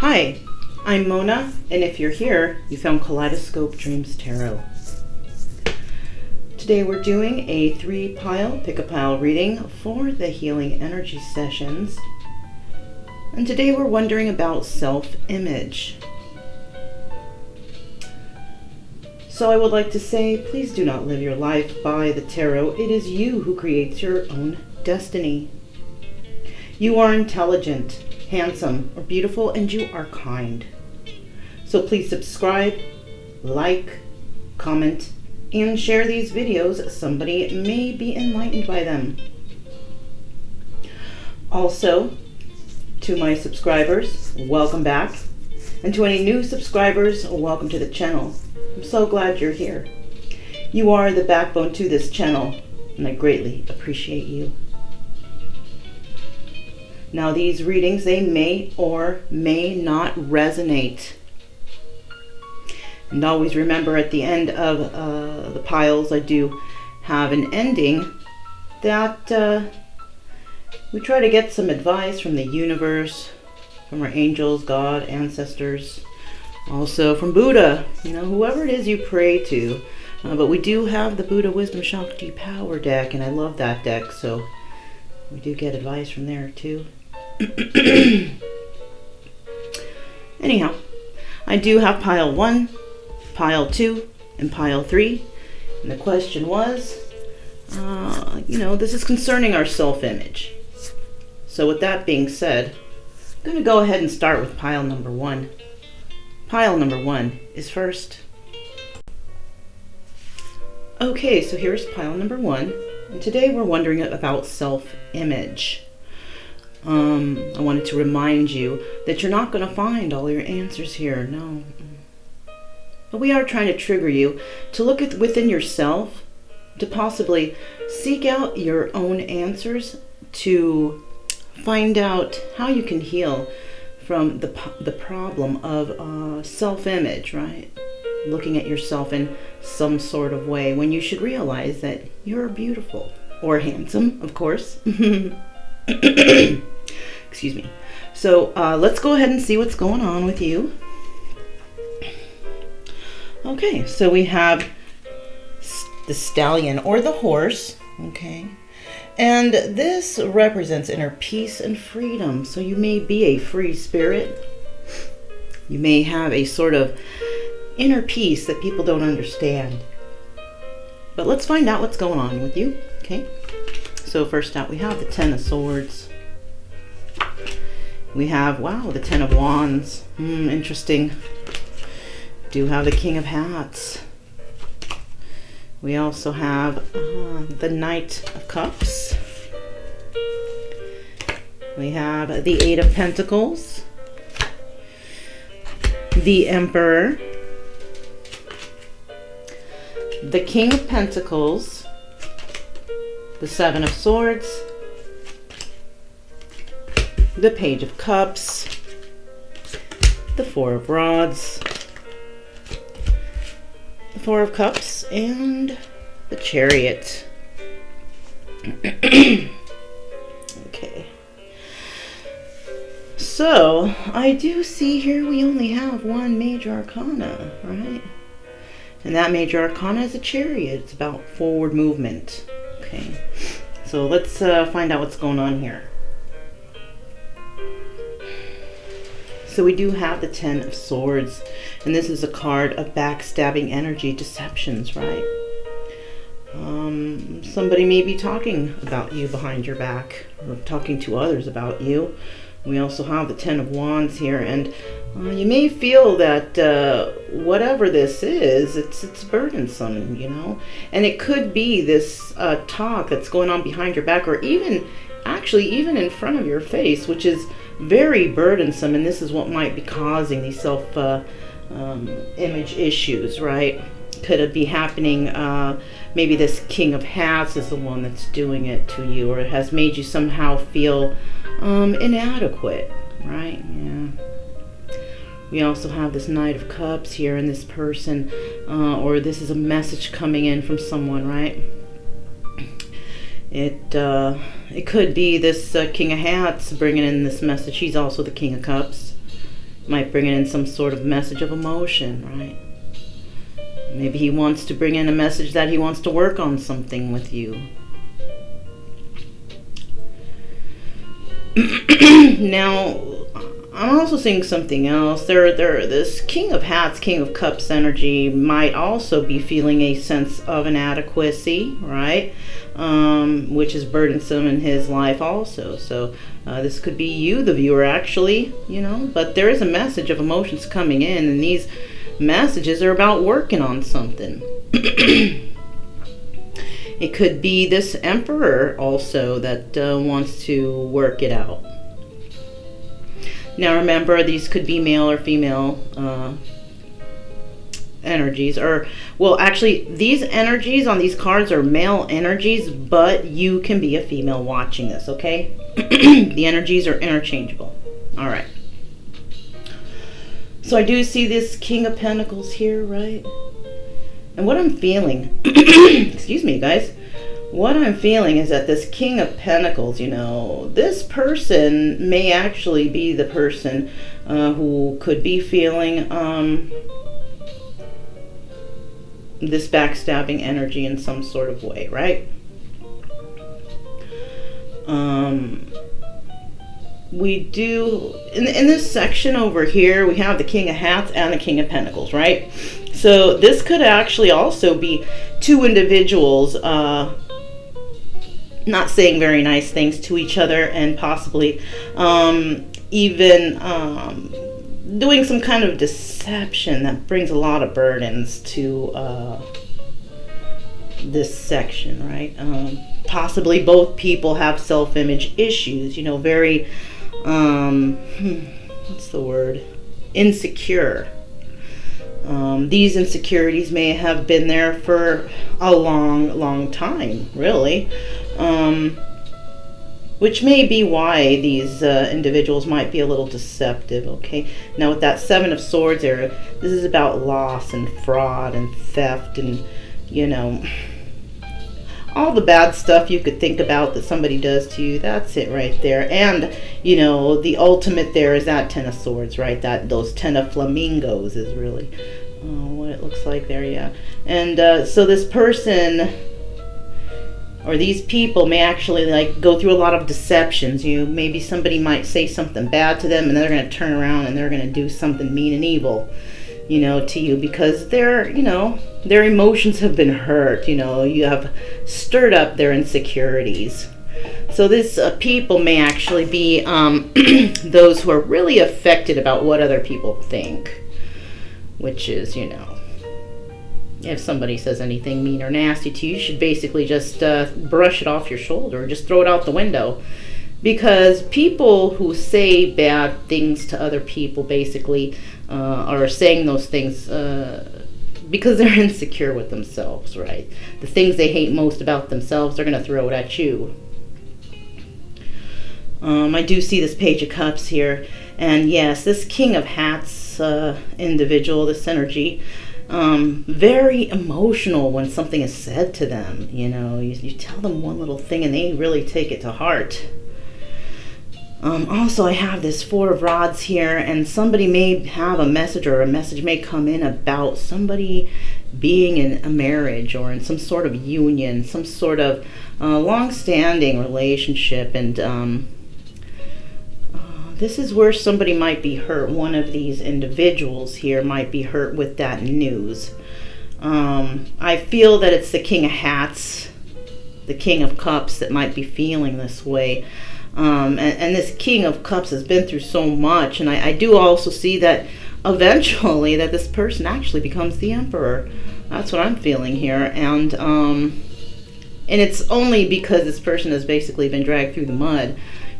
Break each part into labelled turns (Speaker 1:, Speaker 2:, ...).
Speaker 1: Hi, I'm Mona, and if you're here, you found Kaleidoscope Dreams Tarot. Today we're doing a 3-pile pick-a-pile reading for the healing energy sessions. And today we're wondering about self-image. So I would like to say, please do not live your life by the tarot. It is you who creates your own destiny. You are intelligent, handsome, or beautiful, and you are kind. So please subscribe, like, comment, and share these videos. Somebody may be enlightened by them. Also, to my subscribers, welcome back. And to any new subscribers, welcome to the channel. I'm so glad you're here. You are the backbone to this channel, and I greatly appreciate you. Now these readings, they may or may not resonate. And always remember, at the end of the piles, I do have an ending that we try to get some advice from the universe, from our angels, God, ancestors, also from Buddha, whoever it is you pray to. But we do have the Buddha Wisdom Shakti Power deck, and I love that deck, so we do get advice from there too. Anyhow, I do have pile 1, pile 2, and pile 3. And the question was, this is concerning our self-image. So with that being said, I'm going to go ahead and start with pile number 1. Pile number 1 is first. Okay, so here's pile number 1. And today we're wondering about self-image. I wanted to remind you that you're not going to find all your answers here, no. But we are trying to trigger you to look within yourself, to possibly seek out your own answers, to find out how you can heal from the problem of self-image, right? Looking at yourself in some sort of way when you should realize that you're beautiful, or handsome, of course. Excuse me. So let's go ahead and see what's going on with you. Okay, so we have the stallion or the horse, okay? And this represents inner peace and freedom. So you may be a free spirit. You may have a sort of inner peace that people don't understand. But let's find out what's going on with you, okay? So first out, we have the 10 of Swords. We have, wow, the 10 of Wands. Interesting. Do have the King of Hats. We also have the Knight of Cups. We have the 8 of Pentacles. The Emperor. The King of Pentacles. The 7 of Swords. The Page of Cups. The 4 of Rods. The 4 of Cups, and the Chariot. Okay. So, I do see here we only have one major arcana, right? And that major arcana is a Chariot. It's about forward movement. Okay. So let's find out what's going on here. So we do have the 10 of Swords, and this is a card of backstabbing energy, deceptions, right? Somebody may be talking about you behind your back, or talking to others about you. We also have the 10 of Wands here, and you may feel that whatever this is, it's burdensome, And it could be this talk that's going on behind your back, or even in front of your face, which is very burdensome, and this is what might be causing these self-image issues, right? Could it be happening, maybe this King of Hats is the one that's doing it to you, or it has made you somehow feel inadequate, right? Yeah. We also have this Knight of Cups here, and this person, or this is a message coming in from someone, right? It could be this King of Hats bringing in this message. He's also the King of Cups. Might bring in some sort of message of emotion, right? Maybe he wants to bring in a message that he wants to work on something with you. Now, I'm also seeing something else. This King of Hats, King of Cups energy might also be feeling a sense of inadequacy, right? Which is burdensome in his life also. So this could be you, the viewer, actually, you know. But there is a message of emotions coming in, and these messages are about working on something. It could be this Emperor also that wants to work it out. Now remember, these could be male or female energies. Or, well, actually, these energies on these cards are male energies, but you can be a female watching this, okay? The energies are interchangeable. All right. So I do see this King of Pentacles here, right? And what I'm feeling, excuse me, guys. What I'm feeling is that this King of Pentacles, you know, this person may actually be the person who could be feeling this backstabbing energy in some sort of way, right? We do, in this section over here, we have the King of Hats and the King of Pentacles, right? So this could actually also be two individuals not saying very nice things to each other, and possibly even doing some kind of deception that brings a lot of burdens to this section, right? Possibly both people have self-image issues, you know, very what's the word? Insecure. These insecurities may have been there for a long time, really. Which may be why these individuals might be a little deceptive, okay? Now with that Seven of Swords there, this is about loss and fraud and theft and, you know, all the bad stuff you could think about that somebody does to you. That's it right there. And, you know, the ultimate there is that Ten of Swords, right? Those 10 of flamingos is really what it looks like there, yeah. And so this person, or these people, may actually like go through a lot of deceptions. You know, maybe somebody might say something bad to them, and they're going to turn around and they're going to do something mean and evil, you know, to you, because they're, you know, their emotions have been hurt. You know, you have stirred up their insecurities. So this people may actually be those who are really affected about what other people think, which is, you know, if somebody says anything mean or nasty to you, you should basically just brush it off your shoulder or just throw it out the window. Because people who say bad things to other people basically are saying those things because they're insecure with themselves, right? The things they hate most about themselves, they're going to throw it at you. I do see this Page of Cups here. And yes, this King of Hats individual, this energy, very emotional when something is said to them. You know, you tell them one little thing and they really take it to heart. Also, I have this Four of Rods here, and somebody may have a message, or a message may come in about somebody being in a marriage or in some sort of union, some sort of long-standing relationship, and this is where somebody might be hurt. One of these individuals here might be hurt with that news. I feel that it's the King of Hats, the King of Cups, that might be feeling this way. And this King of Cups has been through so much, and I do also see that eventually that this person actually becomes the Emperor. That's what I'm feeling here, and it's only because this person has basically been dragged through the mud.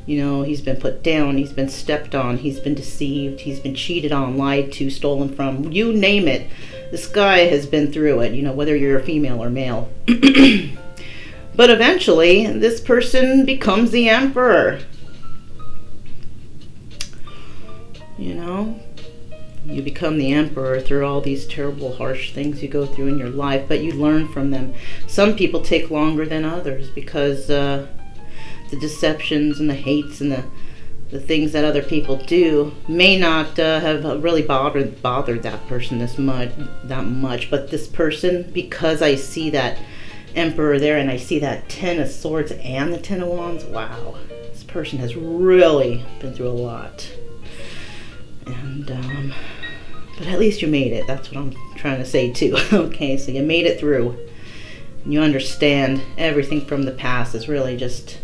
Speaker 1: You know, he's been put down, he's been stepped on, he's been deceived, he's been cheated on, lied to, stolen from, you name it. This guy has been through it, you know, whether you're a female or male. But eventually, this person becomes the Emperor. You know, you become the Emperor through all these terrible, harsh things you go through in your life, but you learn from them. Some people take longer than others because the deceptions and the hates and the things that other people do may not have really bothered that person that much. But this person, because I see that Emperor there and I see that Ten of Swords and the Ten of Wands, wow, this person has really been through a lot. And but at least you made it. That's what I'm trying to say too. Okay, so you made it through. You understand everything from the past is really just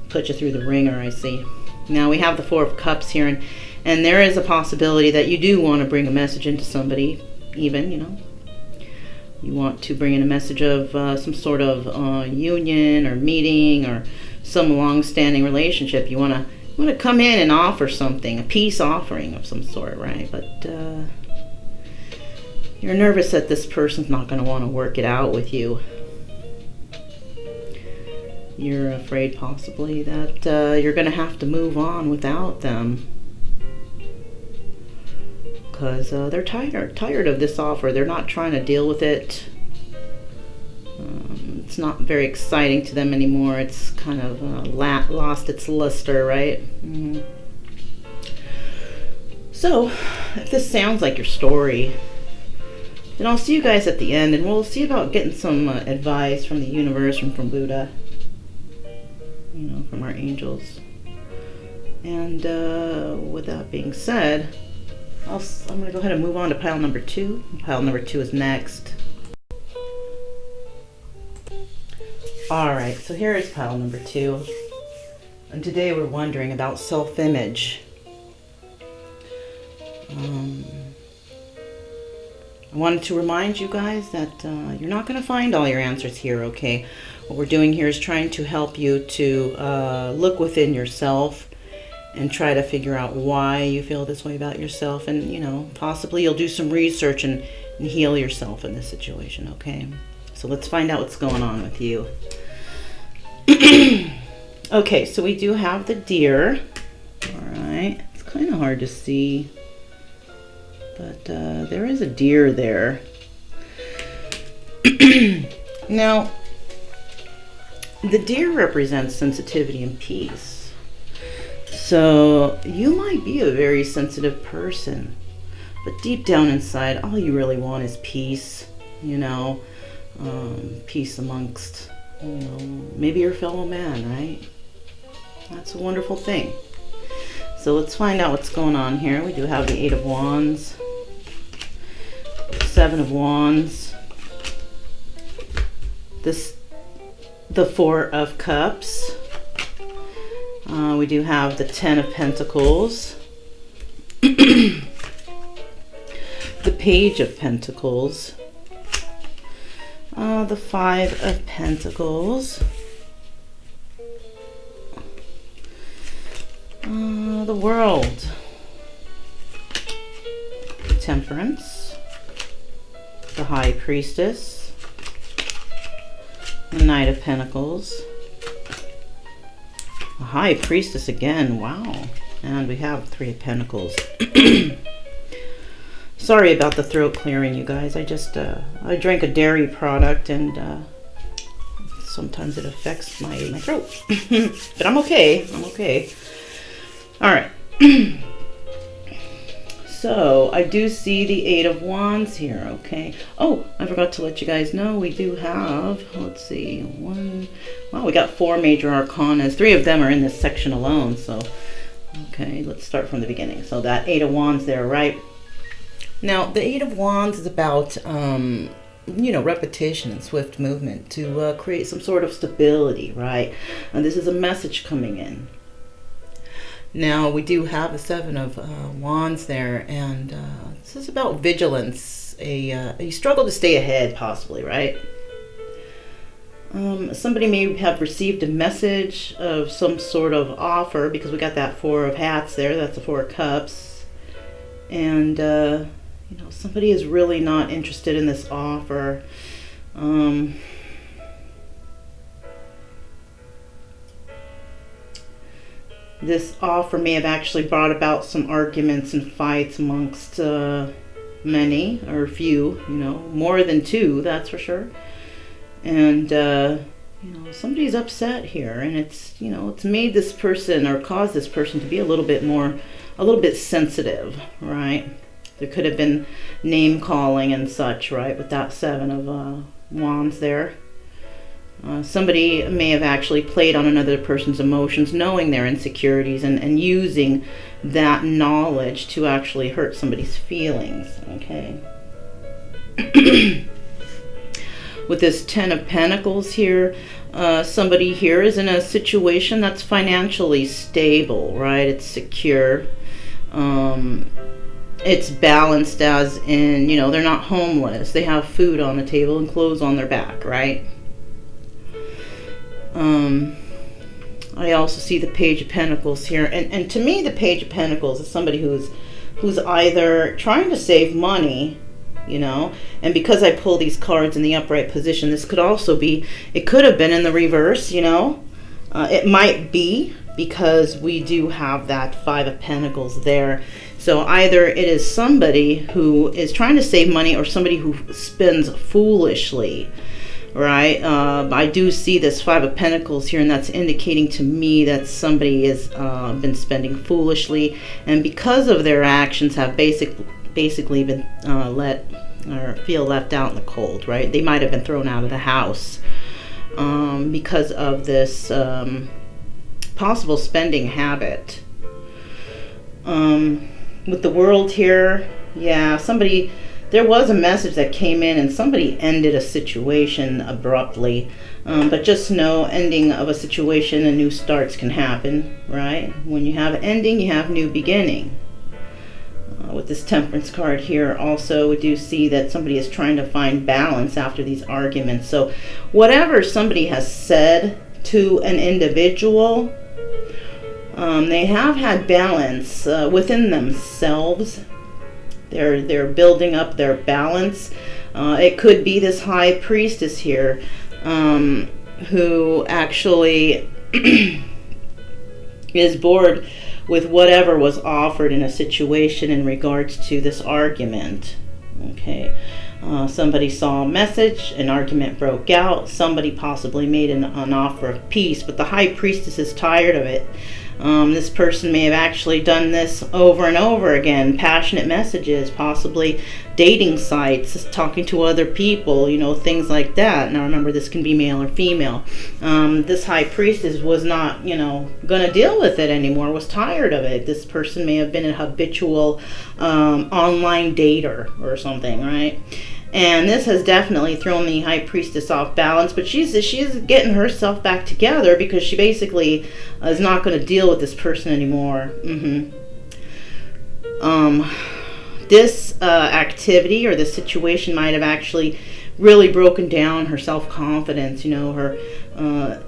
Speaker 1: put you through the ringer, I see. Now we have the Four of Cups here, and there is a possibility that you do want to bring a message into somebody, even, you know. You want to bring in a message of some sort of union or meeting or some long-standing relationship. You want to come in and offer something, a peace offering of some sort, right? But you're nervous that this person's not going to want to work it out with you. You're afraid possibly that you're going to have to move on without them. Because they're tired of this offer. They're not trying to deal with it. It's not very exciting to them anymore. It's kind of lost its luster, right? Mm-hmm. So, if this sounds like your story, then I'll see you guys at the end, and we'll see about getting some advice from the universe and from Buddha. You know, from our angels. And with that being said, I'm going to go ahead and move on to pile number 2. Pile number 2 is next. Alright, so here is pile number 2. And today we're wondering about self-image. I wanted to remind you guys that you're not going to find all your answers here, okay? What we're doing here is trying to help you to look within yourself and try to figure out why you feel this way about yourself. And, you know, possibly you'll do some research and heal yourself in this situation, okay? So let's find out what's going on with you. Okay, so we do have the deer. Alright, it's kind of hard to see. But there is a deer there. Now, the deer represents sensitivity and peace. So you might be a very sensitive person, but deep down inside, all you really want is peace, you know, peace amongst, you know, maybe your fellow man, right? That's a wonderful thing. So let's find out what's going on here. We do have the Eight of Wands, Seven of Wands, the Four of Cups. We do have the Ten of Pentacles, the Page of Pentacles, the Five of Pentacles, the World, Temperance, the High Priestess, the Knight of Pentacles, the High Priestess again, wow. And we have Three of Pentacles. Sorry about the throat clearing, you guys. I just, I drank a dairy product and sometimes it affects my throat. But I'm okay, I'm okay. Alright. So, I do see the Eight of Wands here, okay. Oh, I forgot to let you guys know, we do have, let's see, wow, we got 4 major arcanas. 3 of them are in this section alone, so, okay, let's start from the beginning. So that Eight of Wands there, right? Now, the Eight of Wands is about, you know, repetition and swift movement to create some sort of stability, right? And this is a message coming in. Now, we do have a Seven of Wands there, and this is about vigilance, a struggle to stay ahead, possibly, right? Somebody may have received a message of some sort of offer, because we got that Four of Hats there, that's the Four of Cups, and, you know, somebody is really not interested in this offer. This offer may have actually brought about some arguments and fights amongst many, or few, you know, more than 2, that's for sure. And Somebody's upset here, and it's, it's made this person or caused this person to be a little bit sensitive, right? There could have been name calling and such, right? With that 7 of Wands there. Somebody may have actually played on another person's emotions, knowing their insecurities and using that knowledge to actually hurt somebody's feelings, okay? With this 10 of Pentacles here, somebody here is in a situation that's financially stable, right? It's secure. It's balanced, as in, they're not homeless. They have food on the table and clothes on their back, right? I also see the Page of Pentacles here. And to me, the Page of Pentacles is somebody who's either trying to save money, and because I pull these cards in the upright position, this could also be, it could have been in the reverse, it might be, because we do have that 5 of Pentacles there. So either it is somebody who is trying to save money or somebody who spends foolishly, right? I do see this 5 of Pentacles here, and that's indicating to me that somebody has been spending foolishly, and because of their actions have basically been feel left out in the cold, right? They might have been thrown out of the house because of this possible spending habit. With the World here, yeah, there was a message that came in and somebody ended a situation abruptly. But just know, ending of a situation and new starts can happen, right? When you have ending, you have new beginning. With this Temperance card here, also, we do see that somebody is trying to find balance after these arguments. So whatever somebody has said to an individual, they have had balance within themselves. They're building up their balance. It could be this High Priestess here, who actually is bored with whatever was offered in a situation in regards to this argument. Okay, somebody saw a message, an argument broke out, somebody possibly made an offer of peace, but the High Priestess is tired of it. This person may have actually done this over and over again. Passionate messages, possibly dating sites, talking to other people, things like that. Now remember, this can be male or female. This High Priestess was not, going to deal with it anymore, was tired of it. This person may have been a habitual online dater or something, right? And this has definitely thrown the High Priestess off balance, but she's getting herself back together because she basically is not going to deal with this person anymore. This activity or this situation might have actually really broken down her self-confidence, her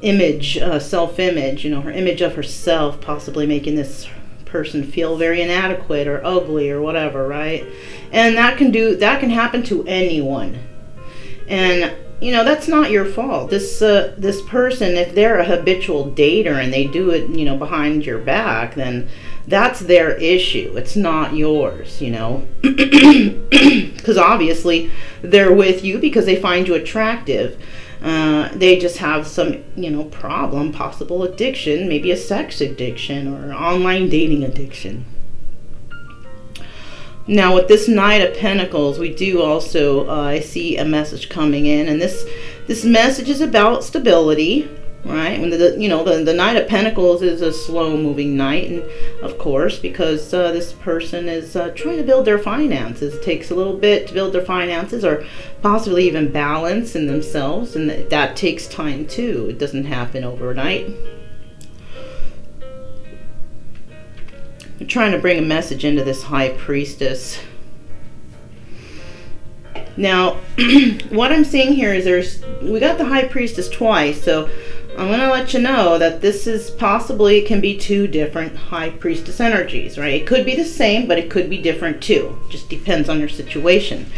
Speaker 1: image, self-image, her image of herself, possibly making this person feel very inadequate or ugly or whatever, right? And that can happen to anyone. And that's not your fault. This person, if they're a habitual dater and they do it, behind your back, then that's their issue. It's not yours, because obviously they're with you because they find you attractive. They just have some, problem, possible addiction, maybe a sex addiction or online dating addiction. Now with this Knight of Pentacles, we do also, I see a message coming in, and this message is about stability, right? When the Knight of Pentacles is a slow-moving knight, and of course, because this person is trying to build their finances. It takes a little bit to build their finances, or possibly even balance in themselves, and that takes time too. It doesn't happen overnight. We're trying to bring a message into this High Priestess. Now, what I'm seeing here is we got the High Priestess twice, so I'm going to let you know that this is possibly, it can be 2 different High Priestess energies, right? It could be the same, but it could be different too. Just depends on your situation.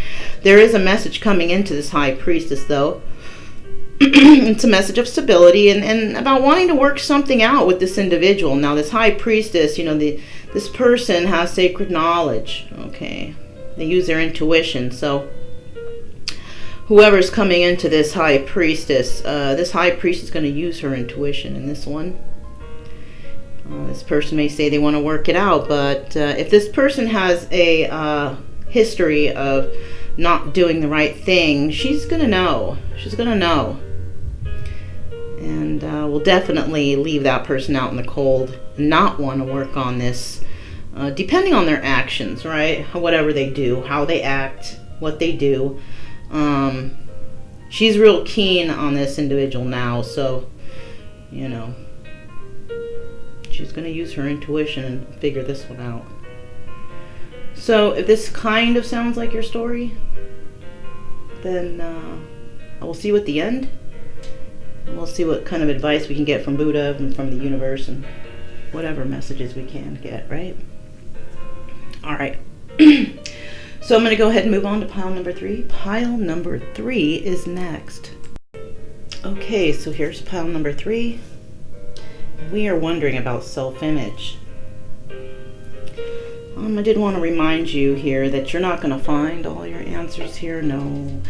Speaker 1: There is a message coming into this High Priestess, though. It's a message of stability and about wanting to work something out with this individual. Now, this High Priestess, this person has sacred knowledge, okay? They use their intuition, so whoever's coming into this high priestess, this high priest is going to use her intuition in this one. This person may say they want to work it out, but if this person has a history of not doing the right thing, she's going to know. She's going to know. And we'll definitely leave that person out in the cold, not want to work on this, depending on their actions, right? Whatever they do, how they act, what they do. She's real keen on this individual now, so, you know, she's going to use her intuition and figure this one out. So if this kind of sounds like your story, then we'll see you at the end. And we'll see what kind of advice we can get from Buddha and from the universe and whatever messages we can get, right? All right. So I'm going to go ahead and move on to pile number 3. Pile number 3 is next. Okay, so here's pile number 3. We are wondering about self-image. I did want to remind you here that you're not going to find all your answers here. No.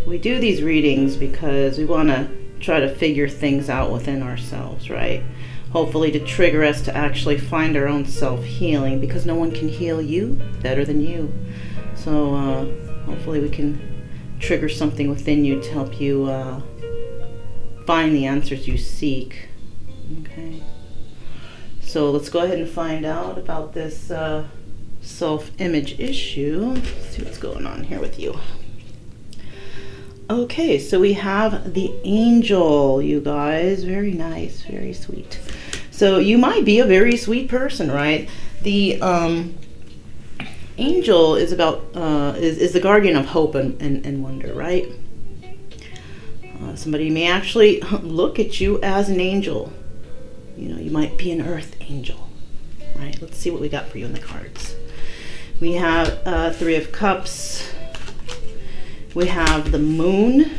Speaker 1: We do these readings because we want to try to figure things out within ourselves, right? Hopefully to trigger us to actually find our own self-healing, because no one can heal you better than you. So hopefully we can trigger something within you to help you find the answers you seek. Okay. So let's go ahead and find out about this self-image issue. Let's see what's going on here with you. Okay, so we have the angel, you guys. Very nice, very sweet. So you might be a very sweet person, right? The angel is about is the guardian of hope and wonder, right? Somebody may actually look at you as an angel. You know, you might be an earth angel, right? Let's see what we got for you in the cards. We have 3 of Cups. We have the Moon.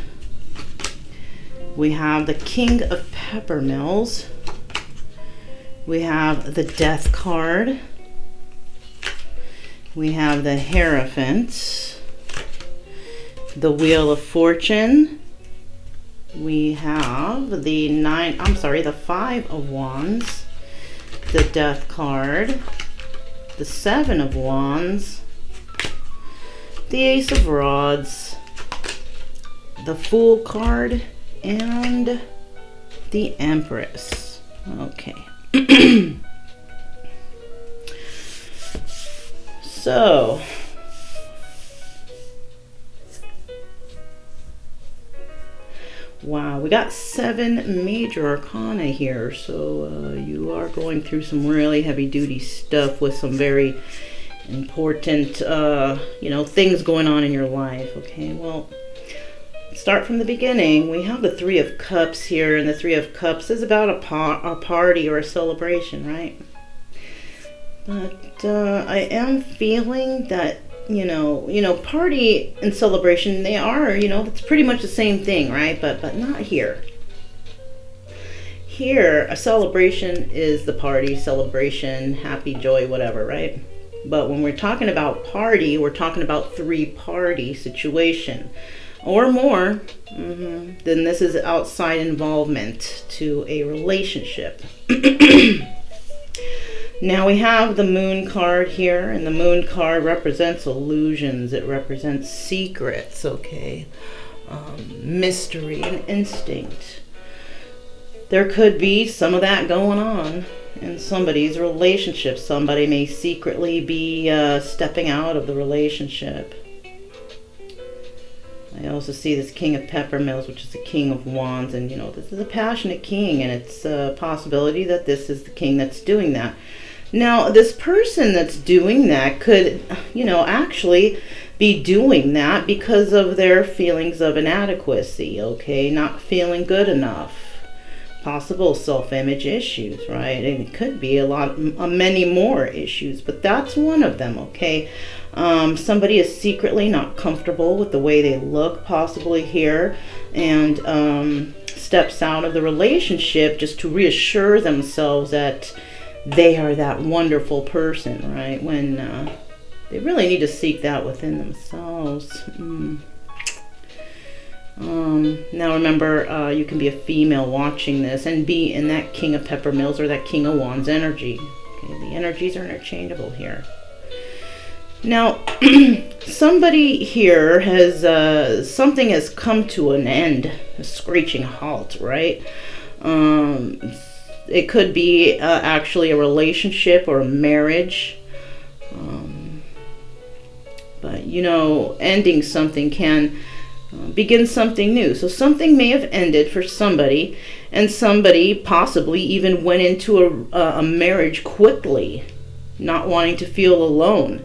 Speaker 1: We have the King of Peppermills. We have the Death card. We have the Hierophant. The Wheel of Fortune. We have the 5 of Wands. The Death card. The 7 of Wands. The Ace of Rods. The Fool card, and the Empress. Okay. So, wow, we got 7 major arcana here. So you are going through some really heavy duty stuff with some very important, things going on in your life. Okay, well, start from the beginning. We have the 3 of Cups here, and the 3 of Cups is about a party or a celebration, right? But I am feeling that, party and celebration, they are, it's pretty much the same thing, right? But not here. Here, a celebration is the party, celebration, happy, joy, whatever, right? But when we're talking about party, we're talking about 3-party situation or more. Then this is outside involvement to a relationship. Now we have the Moon card here, and the Moon card represents illusions. It represents secrets, okay? Mystery and instinct. There could be some of that going on in somebody's relationship. Somebody may secretly be stepping out of the relationship. I also see this King of Peppermills, which is the King of Wands, and this is a passionate king, and it's a possibility that this is the king that's doing that. Now, this person that's doing that could, actually be doing that because of their feelings of inadequacy, okay? Not feeling good enough. Possible self-image issues, right? And it could be many more issues, but that's one of them, okay? Somebody is secretly not comfortable with the way they look, possibly here, and steps out of the relationship just to reassure themselves that they are that wonderful person, right? When They really need to seek that within themselves. Now remember, you can be a female watching this and be in that King of Peppermills or that King of Wands energy. Okay, the energies are interchangeable here. Now, somebody here has, something has come to an end, a screeching halt, right? It could be actually a relationship or a marriage. But, you know, ending something can begin something new. So something may have ended for somebody, and somebody possibly even went into a marriage quickly, not wanting to feel alone.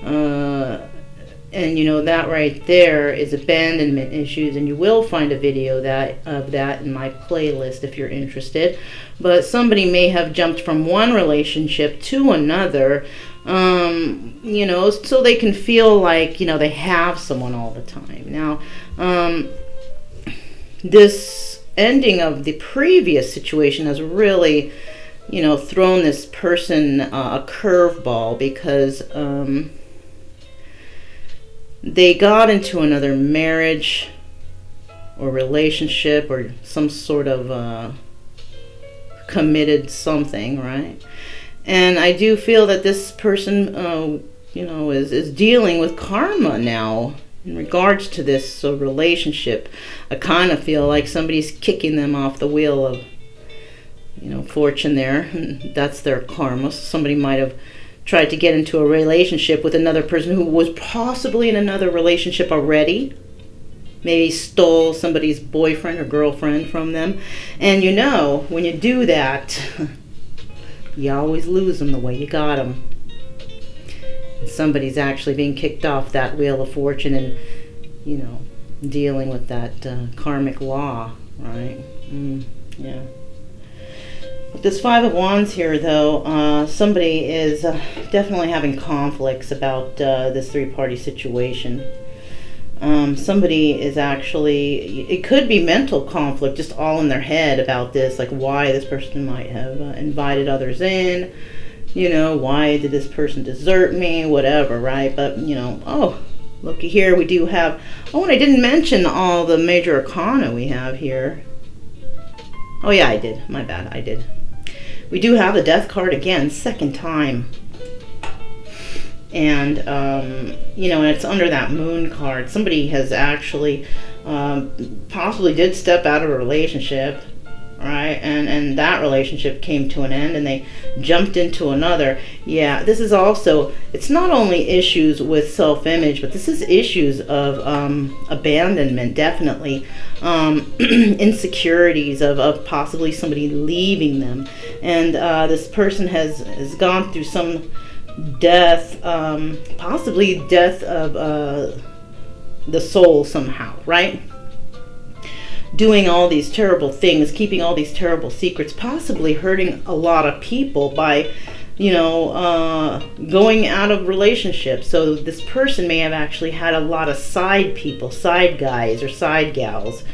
Speaker 1: And you know, that right there is abandonment issues, and you will find a video of that in my playlist if you're interested. But somebody may have jumped from one relationship to another, you know, so they can feel like, you know, they have someone all the time. Now, this ending of the previous situation has really, you know, thrown this person a curveball, because they got into another marriage or relationship or some sort of committed something, right? And I do feel that this person, you know, is dealing with karma now in regards to this relationship. I kind of feel like somebody's kicking them off the wheel of, you know, fortune there. And that's their karma. So somebody might have tried to get into a relationship with another person who was possibly in another relationship already. Maybe stole somebody's boyfriend or girlfriend from them. And you know, when you do that, you always lose them the way you got them. Somebody's actually being kicked off that wheel of fortune and, you know, dealing with that karmic law, right? Yeah. With this Five of Wands here, though, somebody is definitely having conflicts about this three-party situation. Somebody is actually, it could be mental conflict, just all in their head about this, like why this person might have invited others in, you know, why did this person desert me, whatever, right? But, you know, oh, looky here, we do have, oh, and I didn't mention all the major arcana we have here. Oh yeah, I did, my bad, I did. We do have the Death card again, second time. And, you know, and it's under that Moon card. Somebody has actually possibly did step out of a relationship, right? And that relationship came to an end and they jumped into another. Yeah, this is also, it's not only issues with self-image, but this is issues of abandonment, definitely. Insecurities of possibly somebody leaving them. And this person has gone through some death, possibly death of the soul somehow, right? Doing all these terrible things, keeping all these terrible secrets, possibly hurting a lot of people by, you know, going out of relationships. So this person may have actually had a lot of side people, side guys or side gals.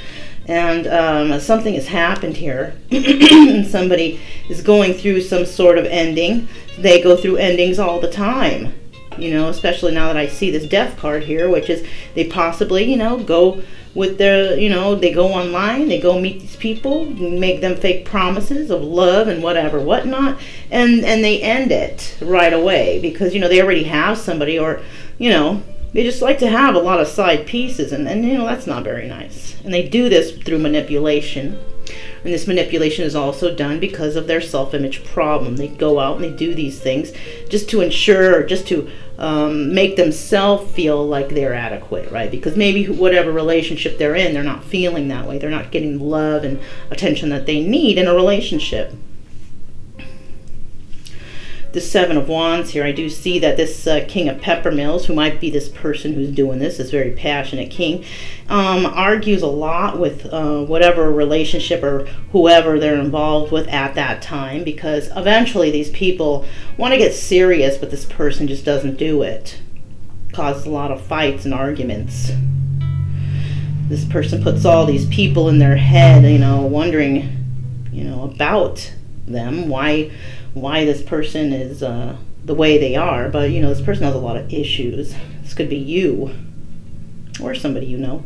Speaker 1: And something has happened here. And somebody is going through some sort of ending. They go through endings all the time. You know, especially now that I see this Death card here, which is they possibly, you know, go with their, you know, they go online, they go meet these people, make them fake promises of love and whatever, whatnot, and they end it right away because, you know, they already have somebody, or, you know, they just like to have a lot of side pieces, and you know, that's not very nice. And they do this through manipulation. And this manipulation is also done because of their self-image problem. They go out and they do these things just to ensure, just to make themselves feel like they're adequate, right? Because maybe whatever relationship they're in, they're not feeling that way. They're not getting love and attention that they need in a relationship. The Seven of Wands here, I do see that this King of Peppermills, who might be this person who's doing this very passionate king, argues a lot with whatever relationship or whoever they're involved with at that time, because eventually these people want to get serious, but this person just doesn't do it. Causes a lot of fights and arguments. This person puts all these people in their head, you know, wondering, you know, about them. Why why this person is the way they are, but you know, this person has a lot of issues. This could be you or somebody you know.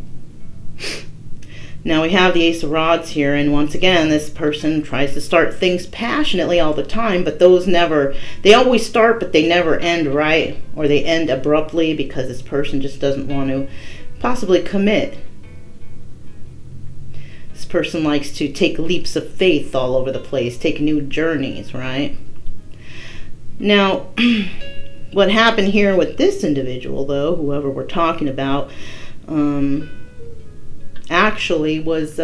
Speaker 1: Now we have the Ace of Rods here, and once again, this person tries to start things passionately all the time, but those never, they always start, but they never end right, or they end abruptly because this person just doesn't want to possibly commit. This person likes to take leaps of faith all over the place, take new journeys, right? Now, what happened here with this individual, though, whoever we're talking about, actually was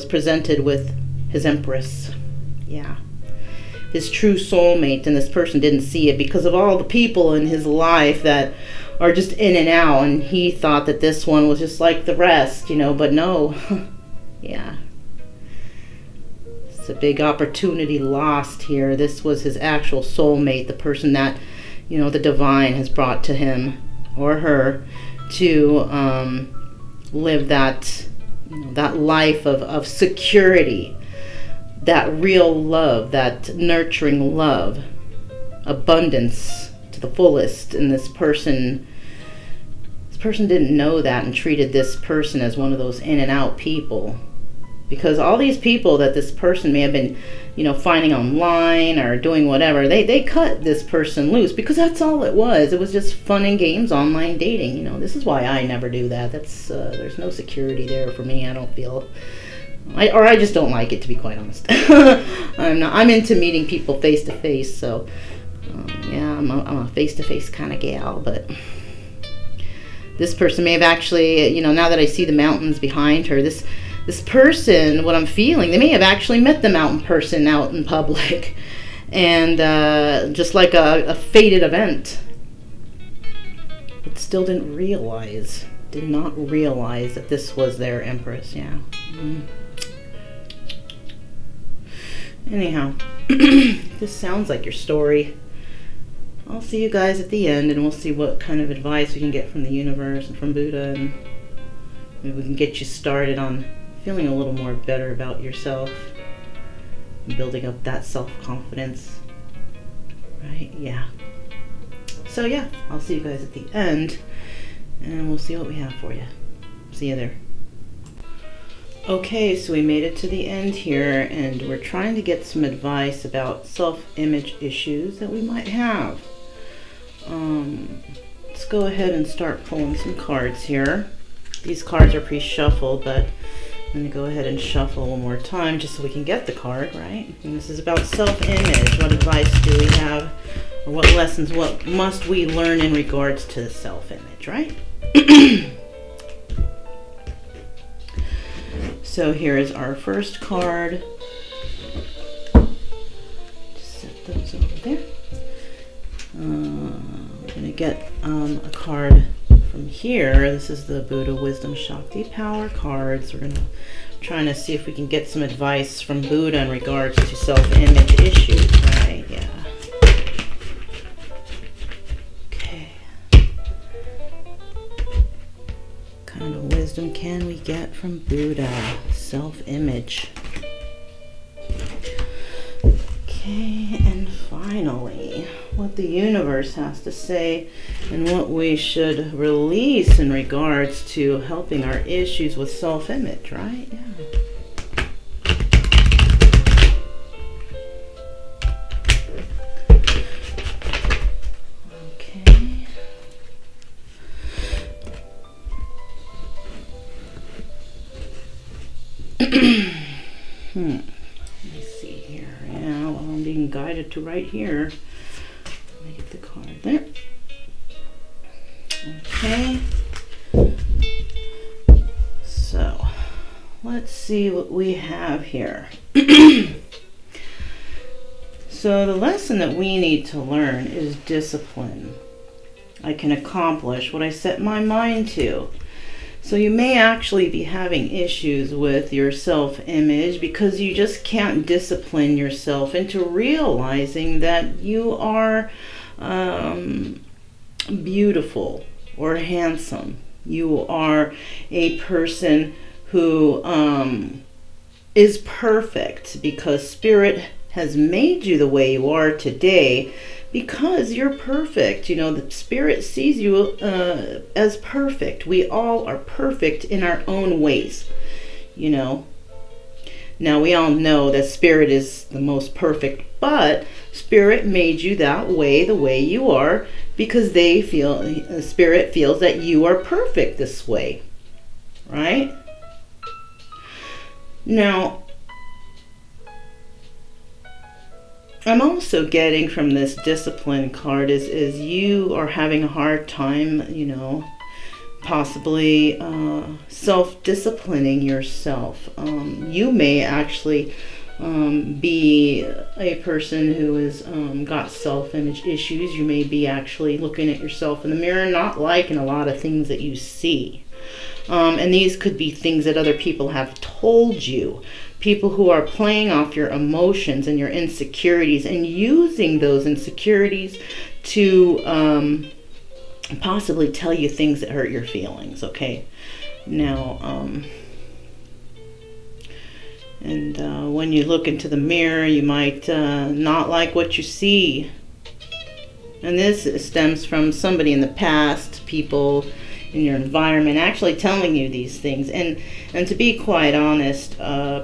Speaker 1: presented with his Empress. Yeah. His true soulmate, and this person didn't see it because of all the people in his life that are just in and out, and he thought that this one was just like the rest, you know, but no. Yeah. It's a big opportunity lost here. This was his actual soulmate, the person that, you know, the divine has brought to him or her to live that, you know, that life of security, that real love, that nurturing love, abundance to the fullest. And this person didn't know that and treated this person as one of those in and out people. Because all these people that this person may have been, you know, finding online or doing whatever, they cut this person loose because that's all it was. It was just fun and games, online dating. You know, this is why I never do that. That's there's no security there for me. I don't feel, I just don't like it, to be quite honest. I'm into meeting people face to face. So yeah, I'm a face to face kind of gal. But this person may have actually, you know, now that I see the mountains behind her, this person, what I'm feeling, they may have actually met the mountain person out in public, and just like a fated event, but still did not realize that this was their Empress. Yeah. Anyhow, this sounds like your story. I'll see you guys at the end, and we'll see what kind of advice we can get from the universe and from Buddha, and maybe we can get you started on feeling a little more better about yourself, building up that self-confidence, right? Yeah. So yeah, I'll see you guys at the end, and we'll see what we have for you. See you there. Okay, so we made it to the end here, and we're trying to get some advice about self-image issues that we might have. Let's go ahead and start pulling some cards here. These cards are pre-shuffled, but I'm going to go ahead and shuffle one more time just so we can get the card, right? And this is about self-image. What advice do we have? Or what lessons, what must we learn in regards to self-image, right? So here is our first card. Just set those over there. I'm going to get a card from here. This is the Buddha Wisdom Shakti Power cards. We're trying to see if we can get some advice from Buddha in regards to self-image issues, right? Yeah. Okay. What kind of wisdom can we get from Buddha? Self-image. Okay, and finally, what the universe has to say and what we should release in regards to helping our issues with self-image, right? Yeah. Okay. Let me see here. Yeah, well, I'm being guided to right here. Let me get the card there. Okay. So, let's see what we have here. So, the lesson that we need to learn is discipline. I can accomplish what I set my mind to. So you may actually be having issues with your self-image because you just can't discipline yourself into realizing that you are beautiful or handsome. You are a person who is perfect because Spirit has made you the way you are today because you're perfect. You know, the Spirit sees you as perfect. We all are perfect in our own ways, you know. Now, we all know that Spirit is the most perfect, but Spirit made you that way, the way you are, because Spirit feels that you are perfect this way, right? Now, I'm also getting from this discipline card is you are having a hard time, you know, possibly self-disciplining yourself. You may actually be a person who has got self-image issues. You may be actually looking at yourself in the mirror, not liking a lot of things that you see. And these could be things that other people have told you. People who are playing off your emotions and your insecurities and using those insecurities to possibly tell you things that hurt your feelings, okay? Now, when you look into the mirror, you might not like what you see. And this stems from somebody in the past, people in your environment actually telling you these things. And to be quite honest,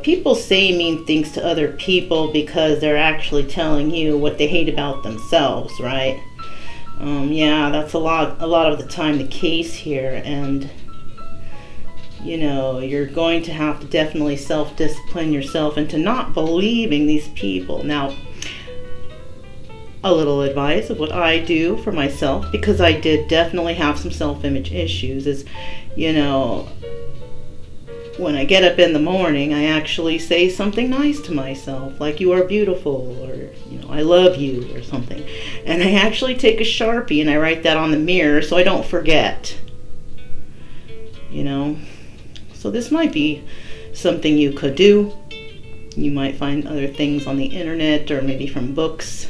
Speaker 1: people say mean things to other people because they're actually telling you what they hate about themselves, right? Yeah, that's a lot of the time the case here. And you know, you're going to have to definitely self-discipline yourself into not believing these people. Now, a little advice of what I do for myself, because I did definitely have some self-image issues, is, you know, when I get up in the morning, I actually say something nice to myself, like you are beautiful, or, you know, I love you, or something. And I actually take a Sharpie and I write that on the mirror so I don't forget, you know. So this might be something you could do. You might find other things on the internet or maybe from books,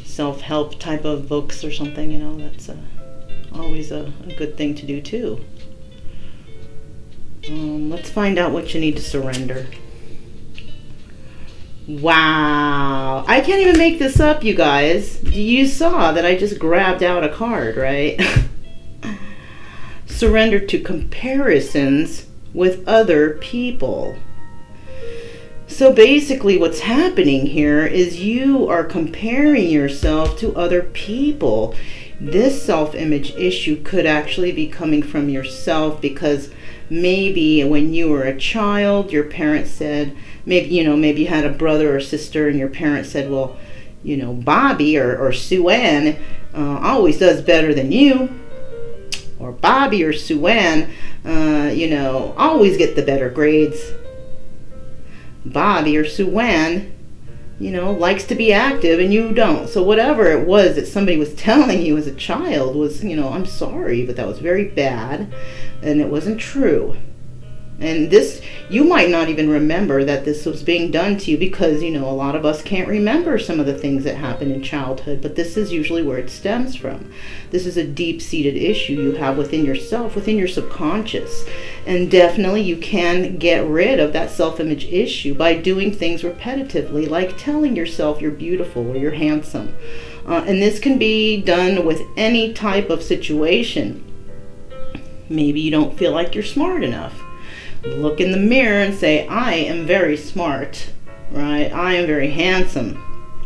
Speaker 1: self-help type of books or something, you know. That's always a good thing to do too. Let's find out what you need to surrender. Wow, I can't even make this up, you guys. You saw that I just grabbed out a card, right? Surrender to comparisons with other people. So basically what's happening here is you are comparing yourself to other people. This self-image issue could actually be coming from yourself, because maybe when you were a child, your parents said, maybe you had a brother or sister and your parents said, well, you know, Bobby or Sue Ann always does better than you. Or Bobby or Sue Ann, you know, always get the better grades. Bobby or Sue Ann, you know, likes to be active and you don't. So whatever it was that somebody was telling you as a child was, you know, I'm sorry, but that was very bad and it wasn't true. And this, you might not even remember that this was being done to you, because, you know, a lot of us can't remember some of the things that happened in childhood, but this is usually where it stems from. This is a deep-seated issue you have within yourself, within your subconscious. And definitely you can get rid of that self-image issue by doing things repetitively, like telling yourself you're beautiful or you're handsome. And this can be done with any type of situation. Maybe you don't feel like you're smart enough. Look in the mirror and say, I am very smart, right? I am very handsome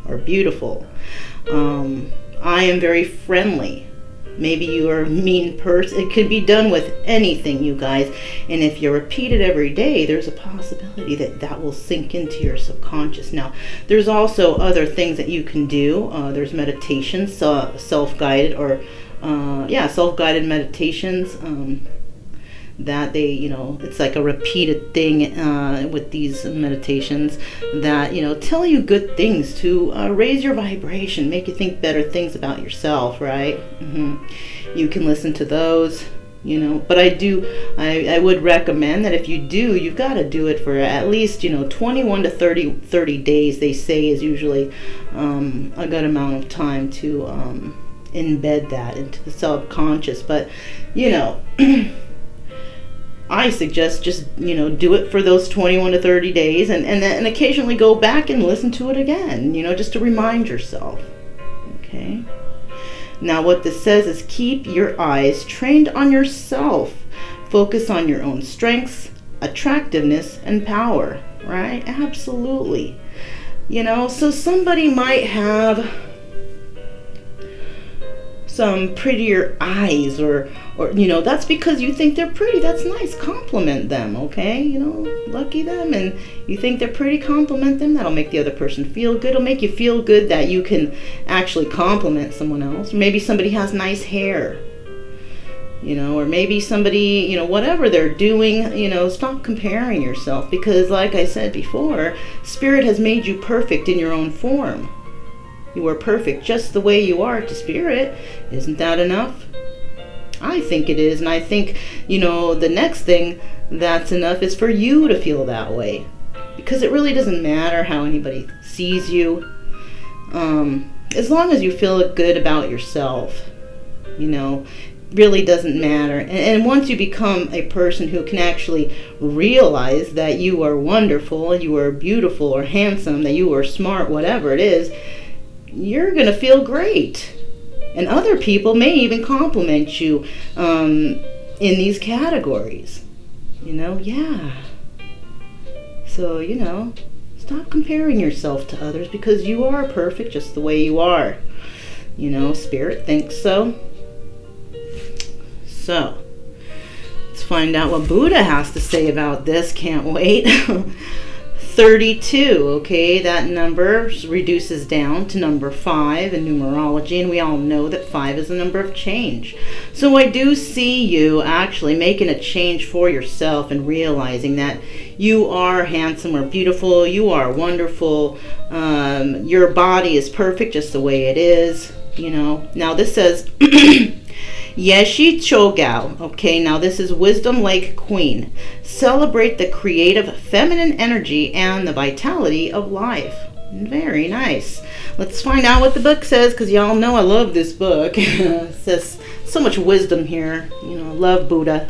Speaker 1: or beautiful. I am very friendly. Maybe you are a mean person. It could be done with anything, you guys. And if you repeat it every day, there's a possibility that that will sink into your subconscious. Now, there's also other things that you can do. There's meditations, self-guided or, self-guided meditations. That they, you know, it's like a repeated thing with these meditations that, you know, tell you good things to raise your vibration, make you think better things about yourself, right? You can listen to those, you know, but I would recommend that if you do, you've got to do it for at least, you know, 21 to 30 days, they say, is usually a good amount of time to embed that into the subconscious. But, you know, I suggest just, do it for those 21 to 30 days and occasionally go back and listen to it again, just to remind yourself. Okay? Now what this says is keep your eyes trained on yourself. Focus on your own strengths, attractiveness, and power, right? Absolutely. So somebody might have some prettier eyes or that's because you think they're pretty. That's nice. Compliment them, okay? Lucky them. And you think they're pretty, compliment them. That'll make the other person feel good. It'll make you feel good that you can actually compliment someone else. Maybe somebody has nice hair, or maybe somebody, whatever they're doing, stop comparing yourself, because like I said before, Spirit has made you perfect in your own form. You are perfect just the way you are to Spirit. Isn't that enough? I think it is. And I think, the next thing that's enough is for you to feel that way. Because it really doesn't matter how anybody sees you. As long as you feel good about yourself, really doesn't matter. And once you become a person who can actually realize that you are wonderful, you are beautiful or handsome, that you are smart, whatever it is, you're going to feel great. And other people may even compliment you in these categories. Yeah. So, stop comparing yourself to others, because you are perfect just the way you are. Spirit thinks so. So, let's find out what Buddha has to say about this. Can't wait. 32, okay, that number reduces down to number 5 in numerology, and we all know that 5 is a number of change. So I do see you actually making a change for yourself and realizing that you are handsome or beautiful, you are wonderful, your body is perfect just the way it is, Now this says, Yeshi Chogao, okay, now this is Wisdom Lake Queen. Celebrate the creative feminine energy and the vitality of life. Very nice. Let's find out what the book says, because y'all know I love this book. It says so much wisdom here. I love Buddha.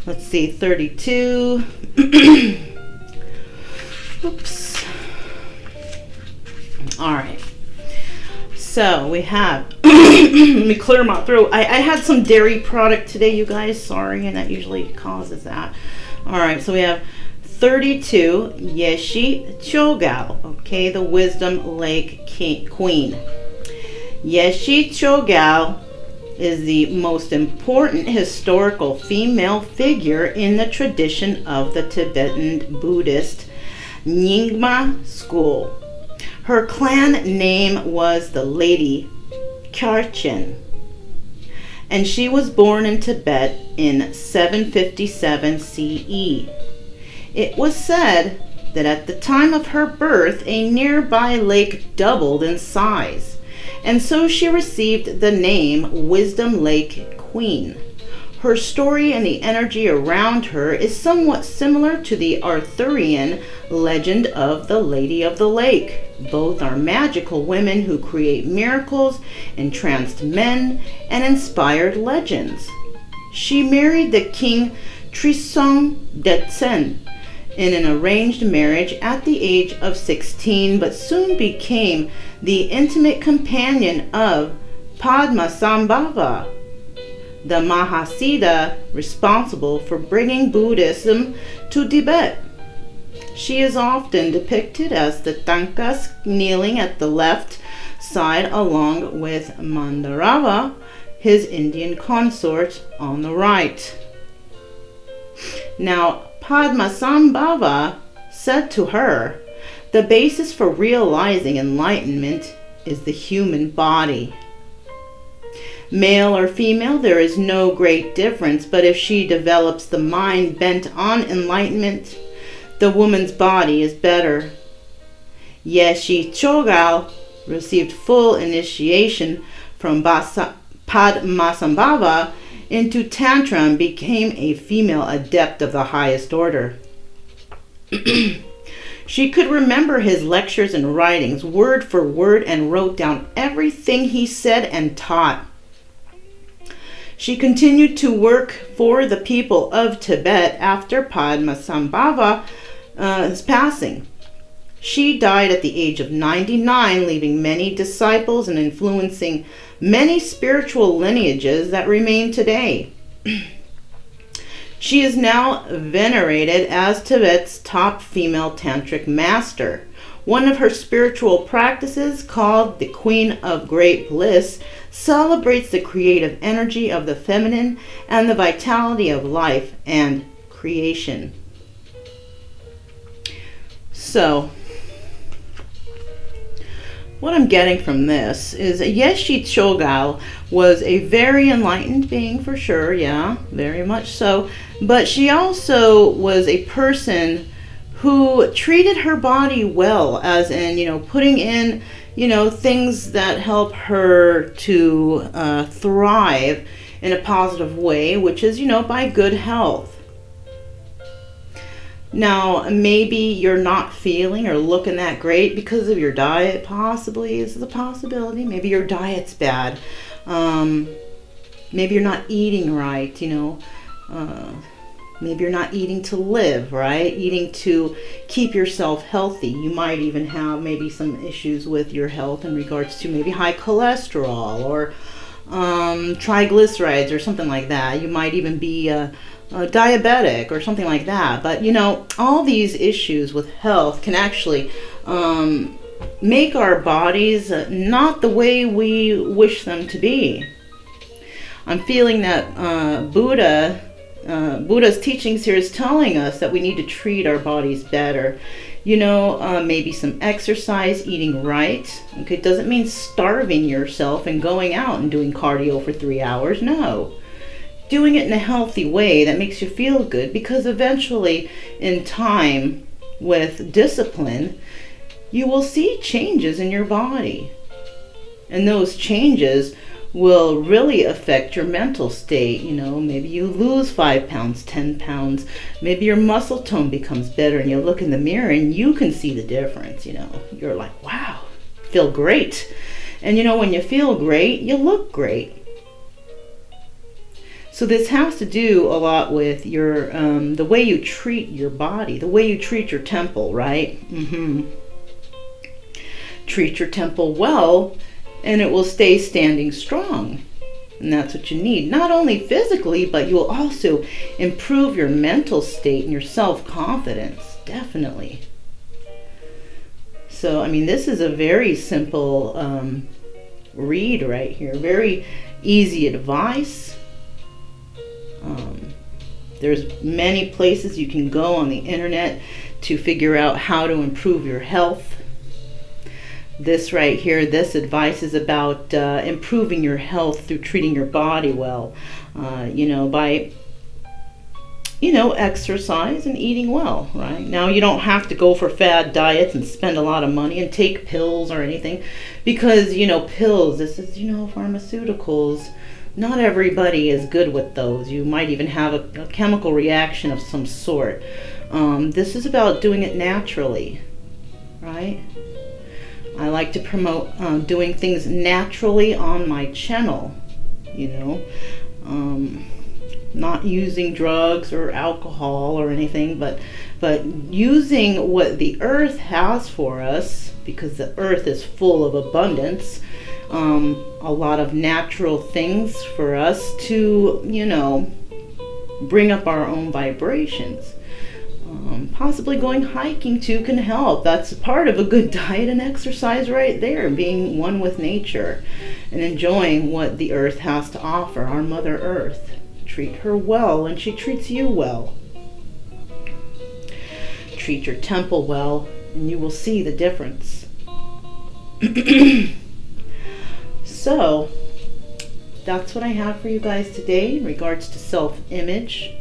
Speaker 1: Let's see, 32. Oops. All right. So we have, let me clear my throat. I had some dairy product today, you guys. Sorry, and that usually causes that. All right, so we have 32, Yeshi Chogao, okay, the Wisdom Lake Queen. Yeshi Chogao is the most important historical female figure in the tradition of the Tibetan Buddhist Nyingma school. Her clan name was the Lady Kharchen, and she was born in Tibet in 757 CE. It was said that at the time of her birth, a nearby lake doubled in size, and so she received the name Wisdom Lake Queen. Her story and the energy around her is somewhat similar to the Arthurian legend of the Lady of the Lake. Both are magical women who create miracles, entranced men, and inspired legends. She married the king Trisong Detsen in an arranged marriage at the age of 16, but soon became the intimate companion of Padmasambhava, the Mahasiddha responsible for bringing Buddhism to Tibet. She is often depicted as the Tankas kneeling at the left side along with Mandarava, his Indian consort, on the right. Now, Padmasambhava said to her, "The basis for realizing enlightenment is the human body. Male or female, there is no great difference, but if she develops the mind bent on enlightenment, the woman's body is better." Yeshi Chogao received full initiation from Padmasambhava into Tantra and became a female adept of the highest order. She could remember his lectures and writings word for word and wrote down everything he said and taught. She continued to work for the people of Tibet after Padmasambhava's passing. She died at the age of 99, leaving many disciples and influencing many spiritual lineages that remain today. She is now venerated as Tibet's top female tantric master. One of her spiritual practices, called the Queen of Great Bliss, celebrates the creative energy of the feminine and the vitality of life and creation. So, what I'm getting from this is Yeshe Chogyal was a very enlightened being for sure, yeah, very much so. But she also was a person who treated her body well, as in, putting in, things that help her to thrive in a positive way, which is, by good health. Now, maybe you're not feeling or looking that great because of your diet, possibly. This is a possibility. Maybe your diet's bad. Maybe you're not eating right, maybe you're not eating to live, right? Eating to keep yourself healthy. You might even have maybe some issues with your health in regards to maybe high cholesterol or triglycerides or something like that. You might even be diabetic or something like that. But all these issues with health can actually make our bodies not the way we wish them to be. I'm feeling that Buddha's teachings here is telling us that we need to treat our bodies better. Maybe some exercise, eating right. Okay, it doesn't mean starving yourself and going out and doing cardio for 3 hours. No. Doing it in a healthy way that makes you feel good, because eventually in time, with discipline, you will see changes in your body. And those changes will really affect your mental state. Maybe you lose 5 pounds, 10 pounds. Maybe your muscle tone becomes better and you look in the mirror and you can see the difference. You're like, wow, feel great. And when you feel great, you look great. So this has to do a lot with your the way you treat your body, the way you treat your temple, right? Treat your temple well, and it will stay standing strong. And that's what you need. Not only physically, but you will also improve your mental state and your self-confidence. Definitely. So, this is a very simple read right here. Very easy advice. There's many places you can go on the internet to figure out how to improve your health. This right here, this advice is about improving your health through treating your body well, by, exercise and eating well, right? Now, you don't have to go for fad diets and spend a lot of money and take pills or anything, because, pills, this is, pharmaceuticals. Not everybody is good with those. You might even have a chemical reaction of some sort. This is about doing it naturally, right? I like to promote doing things naturally on my channel, not using drugs or alcohol or anything, but using what the earth has for us, because the earth is full of abundance. A lot of natural things for us to, bring up our own vibrations. Possibly going hiking too can help. That's part of a good diet and exercise right there, being one with nature and enjoying what the earth has to offer, our Mother Earth. Treat her well and she treats you well. Treat your temple well and you will see the difference. So, that's what I have for you guys today in regards to self-image.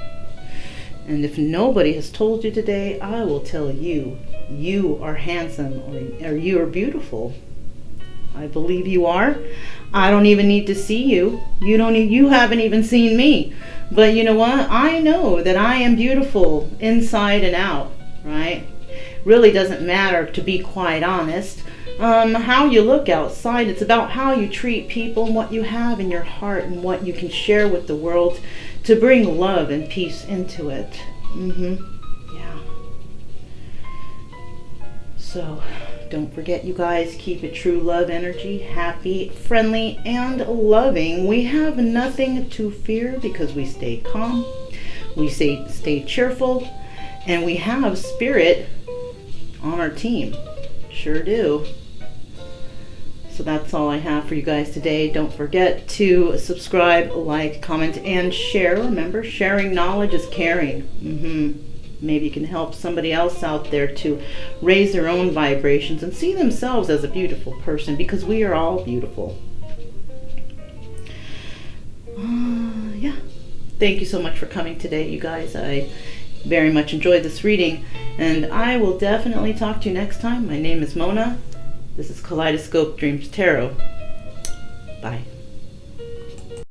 Speaker 1: And if nobody has told you today, I will tell you, you are handsome or you are beautiful. I believe you are. I don't even need to see you. You haven't even seen me. But you know what? I know that I am beautiful inside and out, right? Really doesn't matter, to be quite honest. how you look outside. It's about how you treat people and what you have in your heart and what you can share with the world to bring love and peace into it. Yeah. So don't forget, you guys, keep it true love energy, happy, friendly, and loving. We have nothing to fear because we stay calm, we stay cheerful, and we have spirit on our team. Sure do. So that's all I have for you guys today. Don't forget to subscribe, like, comment, and share. Remember, sharing knowledge is caring. Maybe you can help somebody else out there to raise their own vibrations and see themselves as a beautiful person, because we are all beautiful. Yeah. Thank you so much for coming today, you guys. I very much enjoyed this reading, and I will definitely talk to you next time. My name is Mona. This is Kaleidoscope Dreams Tarot. Bye.